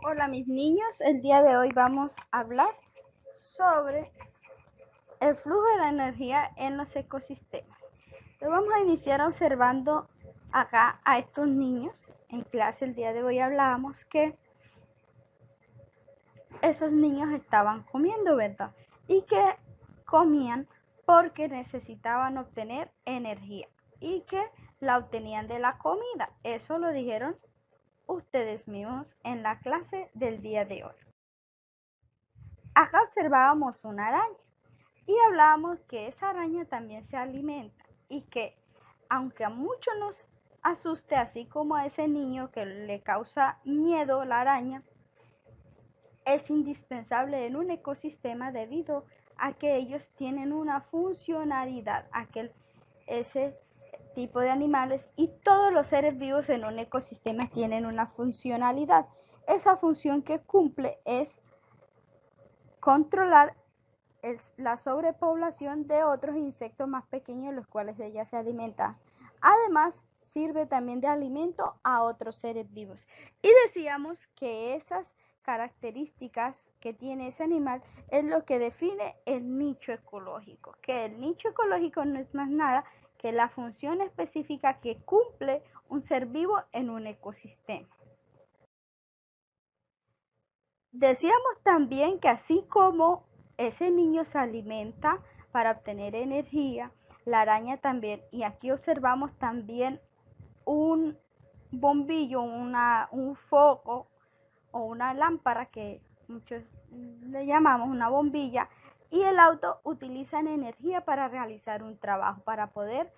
Hola mis niños, el día de hoy vamos a hablar sobre el flujo de la energía en los ecosistemas. Entonces vamos a iniciar observando acá a estos niños. En clase el día de hoy hablábamos que esos niños estaban comiendo, ¿verdad? Y que comían porque necesitaban obtener energía y que la obtenían de la comida. Eso lo dijeron ustedes mismos en la clase del día de hoy. Acá observábamos una araña y hablábamos que esa araña también se alimenta y que aunque a muchos nos asuste, así como a ese niño que le causa miedo la araña, es indispensable en un ecosistema debido a que ellos tienen una funcionalidad, ese tipo de animales y todos los seres vivos en un ecosistema tienen una funcionalidad. Esa función que cumple es controlar la sobrepoblación de otros insectos más pequeños, los cuales ella se alimenta. Además, sirve también de alimento a otros seres vivos. Y decíamos que esas características que tiene ese animal es lo que define el nicho ecológico, que el nicho ecológico no es más nada que la función específica que cumple un ser vivo en un ecosistema. Decíamos también que así como ese niño se alimenta para obtener energía, la araña también, y aquí observamos también un bombillo, un foco o una lámpara que muchos le llamamos una bombilla, y el auto utilizan energía para realizar un trabajo, para poder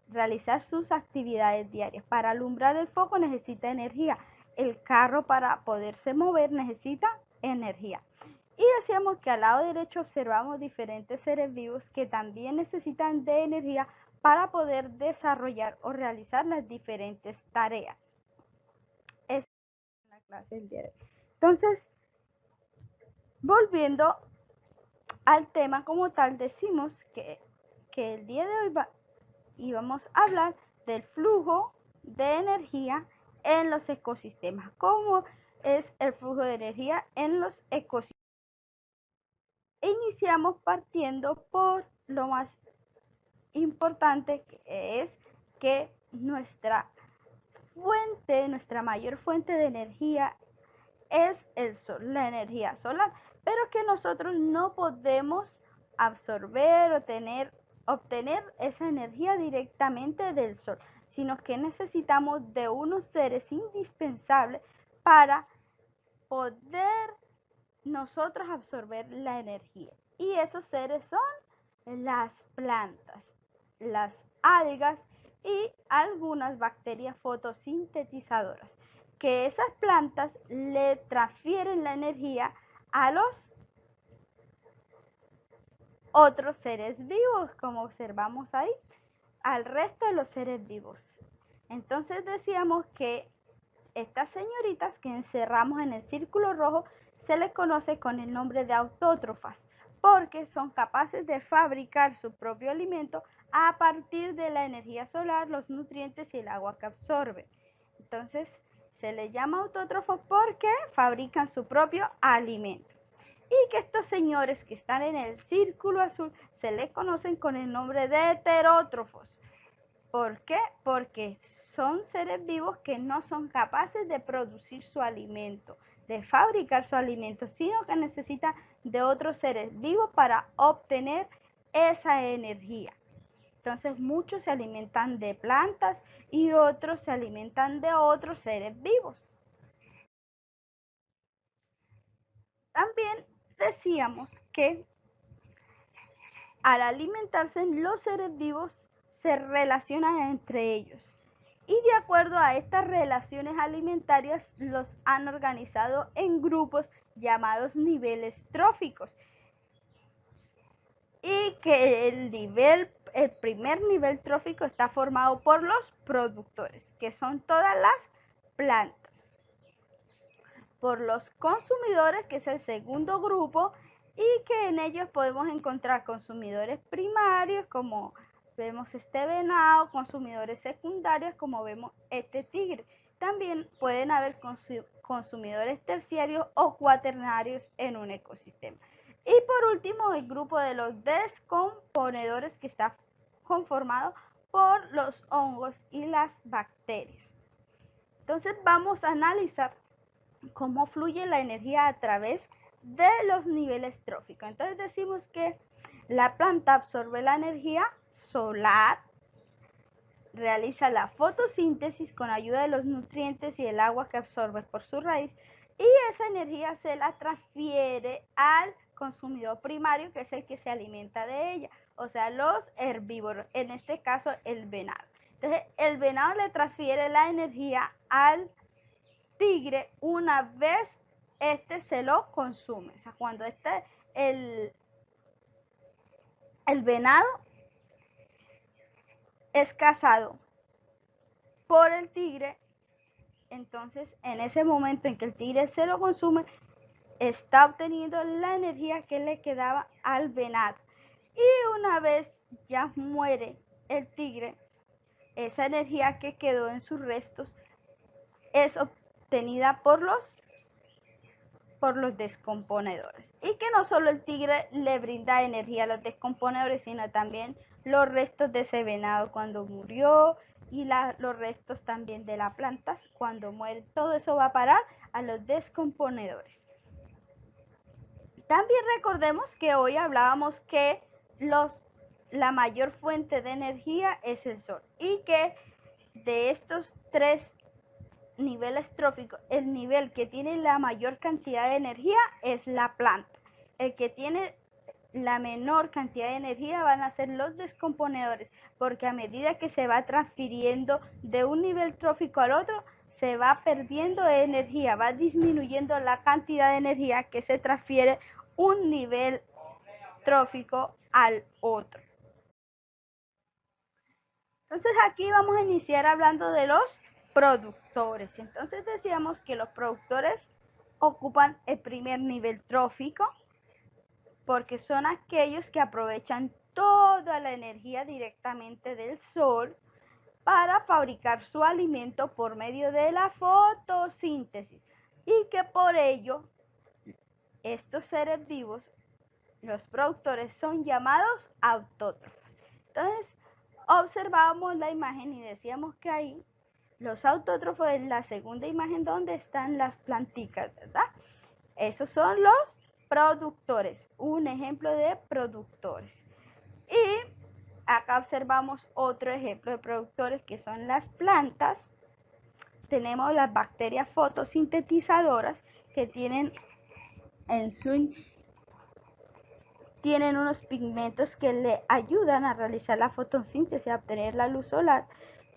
realizar sus actividades diarias. Para alumbrar el foco necesita energía. El carro para poderse mover necesita energía. Y decíamos que al lado derecho observamos diferentes seres vivos que también necesitan de energía para poder desarrollar o realizar las diferentes tareas. Esa es la clase del día de hoy. Entonces, volviendo al tema como tal, decimos que el día de hoy íbamos a hablar del flujo de energía en los ecosistemas. ¿Cómo es el flujo de energía en los ecosistemas? Iniciamos partiendo por lo más importante, que es que nuestra mayor fuente de energía es el sol, la energía solar, pero que nosotros no podemos absorber o obtener esa energía directamente del sol, sino que necesitamos de unos seres indispensables para poder nosotros absorber la energía. Y esos seres son las plantas, las algas y algunas bacterias fotosintetizadoras, que esas plantas le transfieren la energía a los otros seres vivos, como observamos ahí, al resto de los seres vivos. Entonces decíamos que estas señoritas que encerramos en el círculo rojo se les conoce con el nombre de autótrofas, porque son capaces de fabricar su propio alimento a partir de la energía solar, los nutrientes y el agua que absorben. Entonces, se les llama autótrofos porque fabrican su propio alimento. Y que estos señores que están en el círculo azul se les conocen con el nombre de heterótrofos. ¿Por qué? Porque son seres vivos que no son capaces de producir su alimento, de fabricar su alimento, sino que necesitan de otros seres vivos para obtener esa energía. Entonces muchos se alimentan de plantas y otros se alimentan de otros seres vivos. También decíamos que al alimentarse los seres vivos se relacionan entre ellos. Y de acuerdo a estas relaciones alimentarias los han organizado en grupos llamados niveles tróficos. Y que el primer nivel trófico está formado por los productores, que son todas las plantas. Por los consumidores, que es el segundo grupo, y que en ellos podemos encontrar consumidores primarios, como vemos este venado, consumidores secundarios, como vemos este tigre. También pueden haber consumidores terciarios o cuaternarios en un ecosistema. Y por último, el grupo de los descomponedores, que está conformado por los hongos y las bacterias. Entonces vamos a analizar cómo fluye la energía a través de los niveles tróficos. Entonces decimos que la planta absorbe la energía solar, realiza la fotosíntesis con ayuda de los nutrientes y el agua que absorbe por su raíz, y esa energía se la transfiere al consumidor primario, que es el que se alimenta de ella, o sea, los herbívoros, en este caso el venado. Entonces el venado le transfiere la energía al tigre una vez este se lo consume. O sea, cuando el venado es cazado por el tigre, entonces en ese momento en que el tigre se lo consume, está obteniendo la energía que le quedaba al venado. Y una vez ya muere el tigre, esa energía que quedó en sus restos es obtenida por los descomponedores. Y que no solo el tigre le brinda energía a los descomponedores, sino también los restos de ese venado cuando murió, y los restos también de las plantas cuando mueren. Todo eso va a parar a los descomponedores. También recordemos que hoy hablábamos que la mayor fuente de energía es el sol, y que de estos tres niveles tróficos, el nivel que tiene la mayor cantidad de energía es la planta. El que tiene la menor cantidad de energía van a ser los descomponedores, porque a medida que se va transfiriendo de un nivel trófico al otro, se va perdiendo energía, va disminuyendo la cantidad de energía que se transfiere un nivel trófico al otro. Entonces aquí vamos a iniciar hablando de los productores. Entonces decíamos que los productores ocupan el primer nivel trófico porque son aquellos que aprovechan toda la energía directamente del sol para fabricar su alimento por medio de la fotosíntesis, y que por ello estos seres vivos, los productores, son llamados autótrofos. Entonces observábamos la imagen y decíamos que ahí los autótrofos, en la segunda imagen donde están las planticas, ¿verdad? Esos son los productores, un ejemplo de productores. Y acá observamos otro ejemplo de productores, que son las plantas. Tenemos las bacterias fotosintetizadoras, que tienen unos pigmentos que le ayudan a realizar la fotosíntesis, a obtener la luz solar.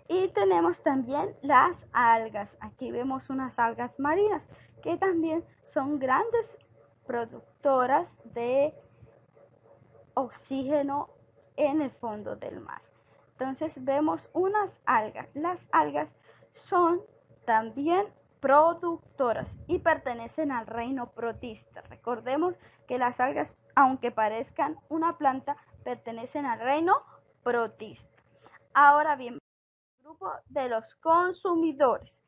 Y tenemos también las algas. Aquí vemos unas algas marinas que también son grandes productoras de oxígeno en el fondo del mar. Entonces vemos unas algas. Las algas son también productoras y pertenecen al reino protista. Recordemos que las algas, aunque parezcan una planta, pertenecen al reino protista. Ahora bien, grupo de los consumidores.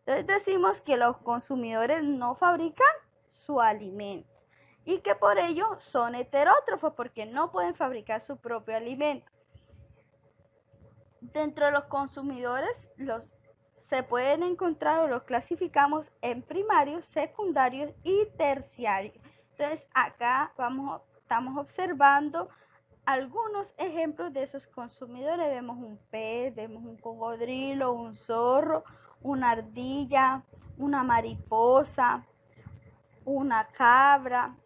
Entonces decimos que los consumidores no fabrican su alimento y que por ello son heterótrofos porque no pueden fabricar su propio alimento. Dentro de los consumidores se pueden encontrar, o los clasificamos en primarios, secundarios y terciarios. Entonces acá estamos observando algunos ejemplos de esos consumidores. Vemos un pez, vemos un cocodrilo, un zorro, una ardilla, una mariposa, una cabra,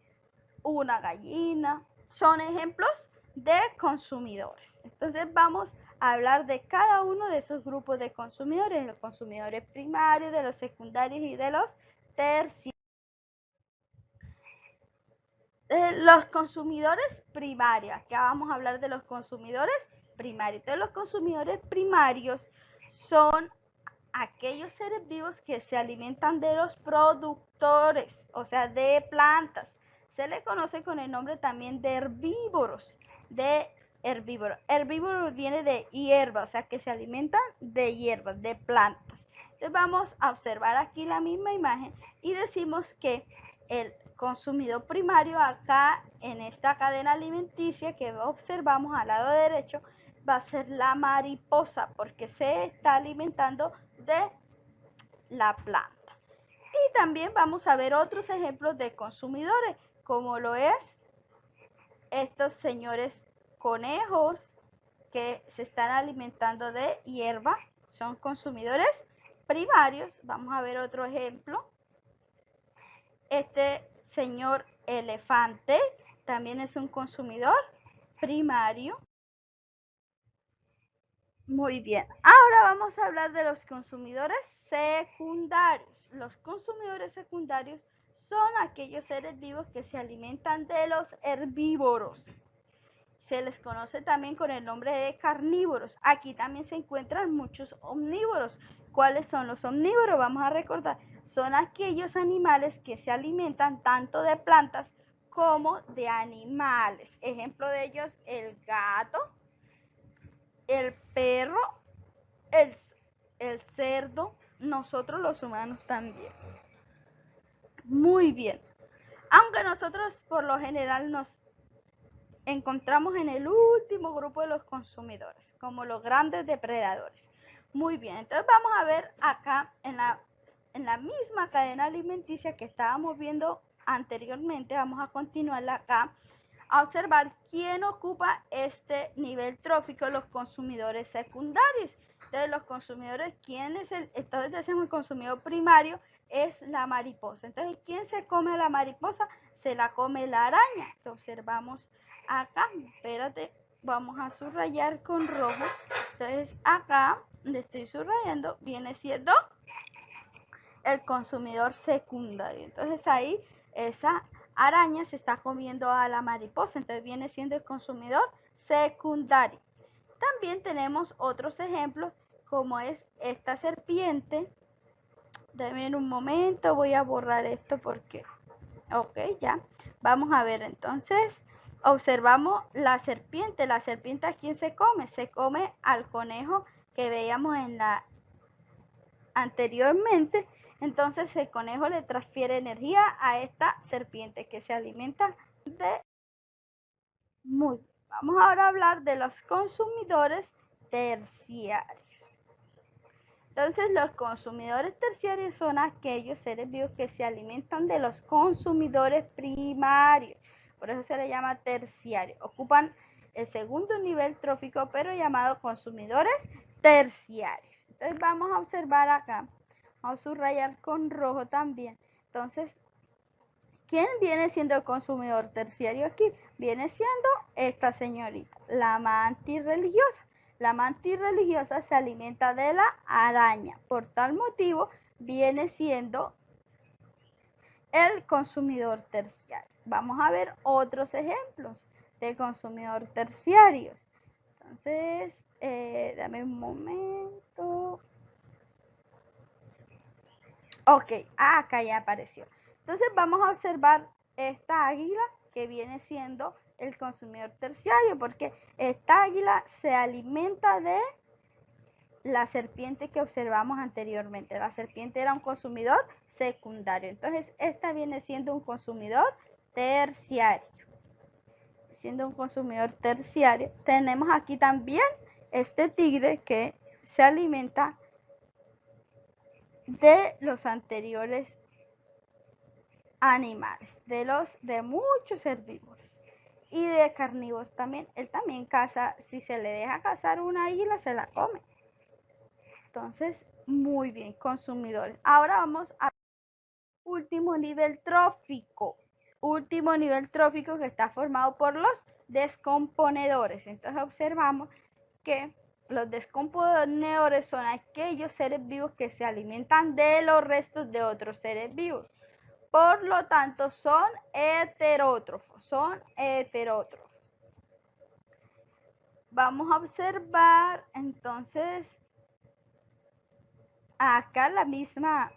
una gallina. Son ejemplos de consumidores. Entonces vamos a hablar de cada uno de esos grupos de consumidores, de los consumidores primarios, de los secundarios y de los terciarios. Los consumidores primarios. Acá vamos a hablar de los consumidores primarios. Entonces, los consumidores primarios son aquellos seres vivos que se alimentan de los productores, o sea, de plantas. Se le conoce con el nombre también de herbívoros, Herbívoro viene de hierba, o sea, que se alimentan de hierbas, de plantas. Entonces vamos a observar aquí la misma imagen y decimos que el consumidor primario acá en esta cadena alimenticia que observamos al lado derecho va a ser la mariposa porque se está alimentando de la planta. Y también vamos a ver otros ejemplos de consumidores como lo es estos señores conejos que se están alimentando de hierba, son consumidores primarios. Vamos a ver otro ejemplo. Este señor elefante también es un consumidor primario. Muy bien, ahora vamos a hablar de los consumidores secundarios. Los consumidores secundarios son aquellos seres vivos que se alimentan de los herbívoros. Se les conoce también con el nombre de carnívoros. Aquí también se encuentran muchos omnívoros. ¿Cuáles son los omnívoros? Vamos a recordar. Son aquellos animales que se alimentan tanto de plantas como de animales. Ejemplo de ellos, el gato, el perro, el cerdo, nosotros los humanos también. Muy bien. Aunque nosotros por lo general nos encontramos en el último grupo de los consumidores, como los grandes depredadores. Muy bien, entonces vamos a ver acá en la misma cadena alimenticia que estábamos viendo anteriormente, vamos a continuarla acá, a observar quién ocupa este nivel trófico, los consumidores secundarios. Entonces los consumidores, ¿quién es entonces decimos el consumidor primario? Es la mariposa. Entonces, ¿quién se come a la mariposa? Se la come la araña. Entonces, observamos acá, espérate, vamos a subrayar con rojo. Entonces, acá, le estoy subrayando, viene siendo el consumidor secundario. Entonces, ahí, esa araña se está comiendo a la mariposa, entonces viene siendo el consumidor secundario. También tenemos otros ejemplos, como es esta serpiente. Dame un momento, voy a borrar esto porque, ok, ya. Vamos a ver, entonces, observamos la serpiente. La serpiente, ¿a quién se come? Se come al conejo que veíamos en la anteriormente. Entonces, el conejo le transfiere energía a esta serpiente que se alimenta de... Muy bien. Vamos ahora a hablar de los consumidores terciarios. Entonces, los consumidores terciarios son aquellos seres vivos que se alimentan de los consumidores primarios. Por eso se les llama terciario. Ocupan el segundo nivel trófico, pero llamado consumidores terciarios. Entonces, vamos a observar acá. Vamos a subrayar con rojo también. Entonces, ¿quién viene siendo el consumidor terciario aquí? Viene siendo esta señorita, la mantis religiosa. La mantis religiosa se alimenta de la araña. Por tal motivo, viene siendo el consumidor terciario. Vamos a ver otros ejemplos de consumidor terciarios. Entonces, dame un momento. Ok, acá ya apareció. Entonces, vamos a observar esta águila que viene siendo el consumidor terciario, porque esta águila se alimenta de la serpiente que observamos anteriormente. La serpiente era un consumidor secundario. Entonces, esta viene siendo un consumidor terciario. Siendo un consumidor terciario. Tenemos aquí también este tigre que se alimenta de los anteriores animales, de muchos herbívoros y de carnívoros también. Él también caza, si se le deja cazar una águila, se la come. Entonces, muy bien, consumidores. Ahora vamos al último nivel trófico. Último nivel trófico que está formado por los descomponedores. Entonces observamos que los descomponedores son aquellos seres vivos que se alimentan de los restos de otros seres vivos. Por lo tanto, son heterótrofos. Vamos a observar entonces acá la misma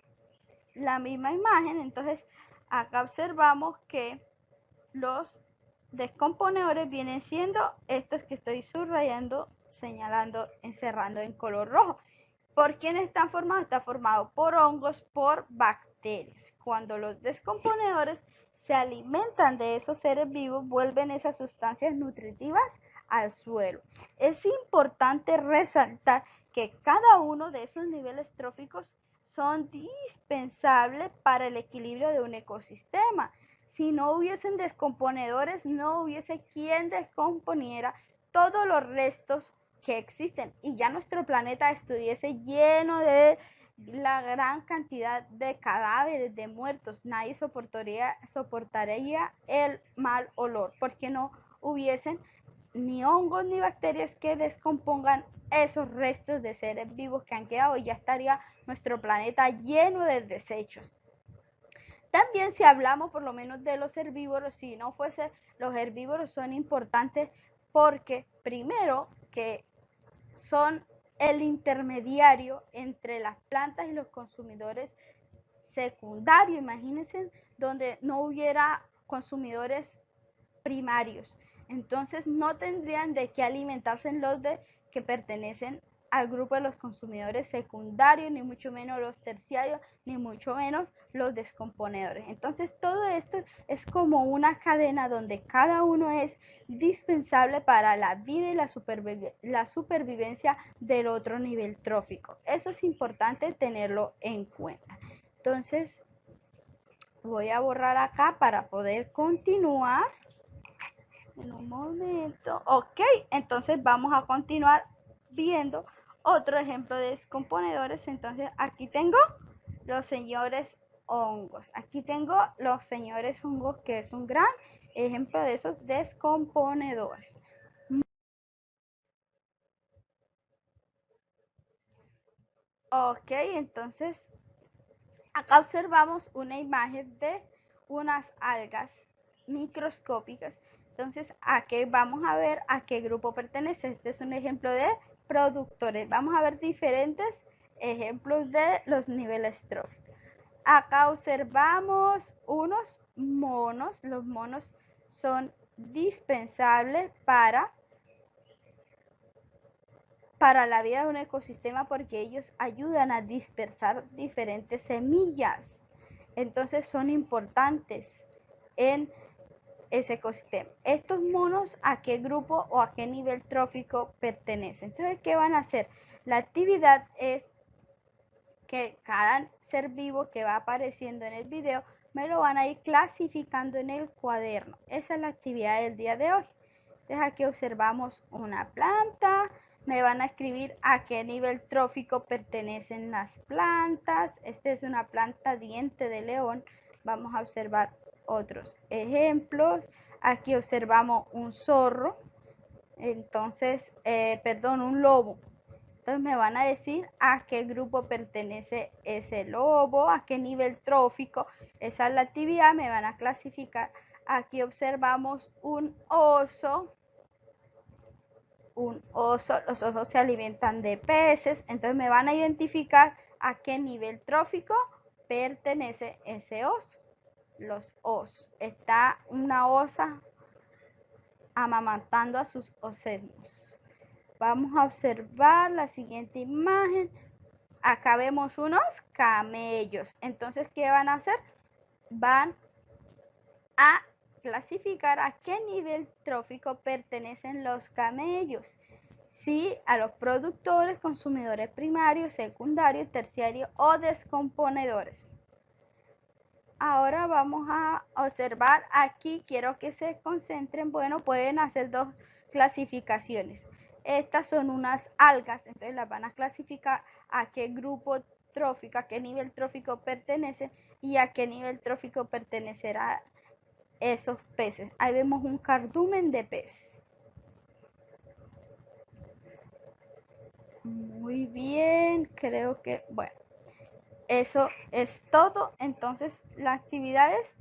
imagen. Entonces, acá observamos que los descomponedores vienen siendo estos que estoy subrayando, señalando, encerrando en color rojo. ¿Por quién están formados? Está formado por hongos, por bacterias. Cuando los descomponedores se alimentan de esos seres vivos, vuelven esas sustancias nutritivas al suelo. Es importante resaltar que cada uno de esos niveles tróficos son indispensables para el equilibrio de un ecosistema. Si no hubiesen descomponedores, no hubiese quien descomponiera todos los restos que existen y ya nuestro planeta estuviese lleno de la gran cantidad de cadáveres, de muertos. Nadie soportaría el mal olor porque no hubiesen ni hongos ni bacterias que descompongan esos restos de seres vivos que han quedado y ya estaría nuestro planeta lleno de desechos. También si hablamos por lo menos de los herbívoros, si no fuese, los herbívoros son importantes porque primero que son el intermediario entre las plantas y los consumidores secundarios. Imagínense donde no hubiera consumidores primarios. Entonces no tendrían de qué alimentarse los de que pertenecen al grupo de los consumidores secundarios, ni mucho menos los terciarios, ni mucho menos los descomponedores. Entonces todo esto es como una cadena donde cada uno es dispensable para la vida y la supervivencia del otro nivel trófico. Eso es importante tenerlo en cuenta. Entonces voy a borrar acá para poder continuar. En un momento. Ok, entonces vamos a continuar viendo otro ejemplo de descomponedores. Entonces aquí tengo los señores hongos. Aquí tengo los señores hongos, que es un gran ejemplo de esos descomponedores. Ok, entonces acá observamos una imagen de unas algas microscópicas. Entonces, aquí vamos a ver a qué grupo pertenece. Este es un ejemplo de productores. Vamos a ver diferentes ejemplos de los niveles tróficos. Acá observamos unos monos. Los monos son dispensables para la vida de un ecosistema porque ellos ayudan a dispersar diferentes semillas. Entonces son importantes en ese ecosistema. Estos monos, ¿a qué grupo o a qué nivel trófico pertenecen? Entonces, ¿qué van a hacer? La actividad es que cada ser vivo que va apareciendo en el video me lo van a ir clasificando en el cuaderno. Esa es la actividad del día de hoy. Entonces aquí observamos una planta, me van a escribir a qué nivel trófico pertenecen las plantas. Esta es una planta diente de león. Vamos a observar otros ejemplos. Aquí observamos un zorro, entonces, un lobo. Entonces me van a decir a qué grupo pertenece ese lobo, a qué nivel trófico. Esa es la actividad, me van a clasificar. Aquí observamos un oso. Los osos se alimentan de peces, entonces me van a identificar a qué nivel trófico pertenece ese oso. Los osos. Está una osa amamantando a sus osenos. Vamos a observar la siguiente imagen. Acá vemos unos camellos. Entonces, ¿qué van a hacer? Van a clasificar a qué nivel trófico pertenecen los camellos. Sí, a los productores, consumidores primarios, secundarios, terciarios o descomponedores. Ahora vamos a observar aquí, quiero que se concentren, bueno, pueden hacer dos clasificaciones. Estas son unas algas, entonces las van a clasificar a qué grupo trófico, a qué nivel trófico pertenece y a qué nivel trófico pertenecerá esos peces. Ahí vemos un cardumen de pez. Muy bien, creo que, bueno, eso es todo. Entonces, la actividad es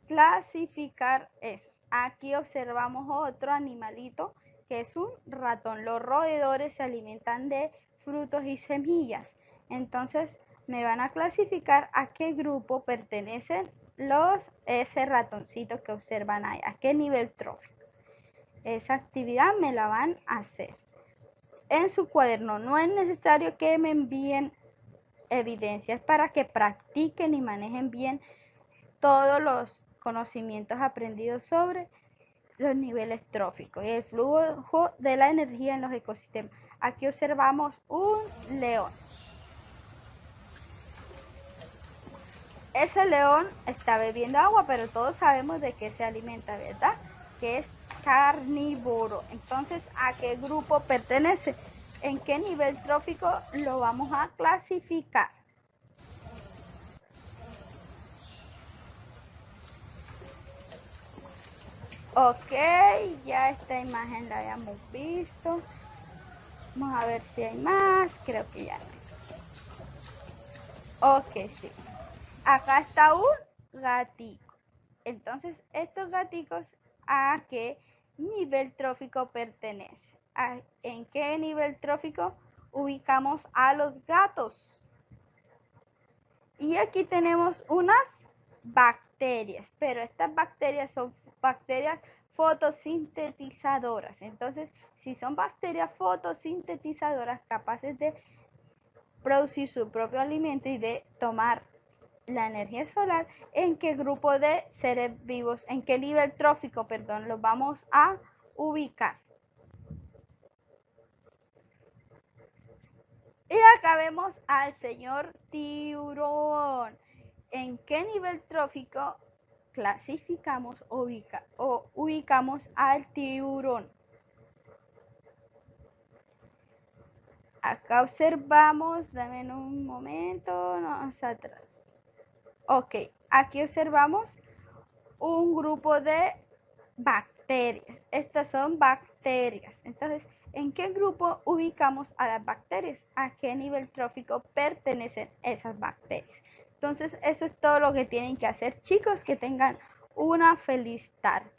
clasificar eso. Aquí observamos otro animalito que es un ratón. Los roedores se alimentan de frutos y semillas. Entonces me van a clasificar a qué grupo pertenecen ese ratoncito que observan ahí, a qué nivel trófico. Esa actividad me la van a hacer. en su cuaderno. No es necesario que me envíen evidencias, para que practiquen y manejen bien todos los conocimientos aprendidos sobre los niveles tróficos y el flujo de la energía en los ecosistemas. Aquí observamos un león. Ese león está bebiendo agua, pero todos sabemos de qué se alimenta, ¿verdad? Que es carnívoro. Entonces, ¿a qué grupo pertenece? ¿En qué nivel trófico lo vamos a clasificar? Ok, ya esta imagen la habíamos visto. Vamos a ver si hay más. Creo que ya no. Ok, sí. Acá está un gatico. Entonces, estos gaticos, ¿a qué nivel trófico pertenecen? ¿En qué nivel trófico ubicamos a los gatos? Y aquí tenemos unas bacterias, pero estas bacterias son bacterias fotosintetizadoras. Entonces, si son bacterias fotosintetizadoras capaces de producir su propio alimento y de tomar la energía solar, ¿en qué grupo de seres vivos, en qué nivel trófico, perdón, los vamos a ubicar? Y acá vemos al señor tiburón. ¿En qué nivel trófico clasificamos o ubicamos al tiburón? Acá observamos, dame un momento, no, atrás. Ok, aquí observamos un grupo de bacterias. Estas son bacterias. Entonces, ¿en qué grupo ubicamos a las bacterias? ¿A qué nivel trófico pertenecen esas bacterias? Entonces, eso es todo lo que tienen que hacer, chicos. Que tengan una feliz tarde.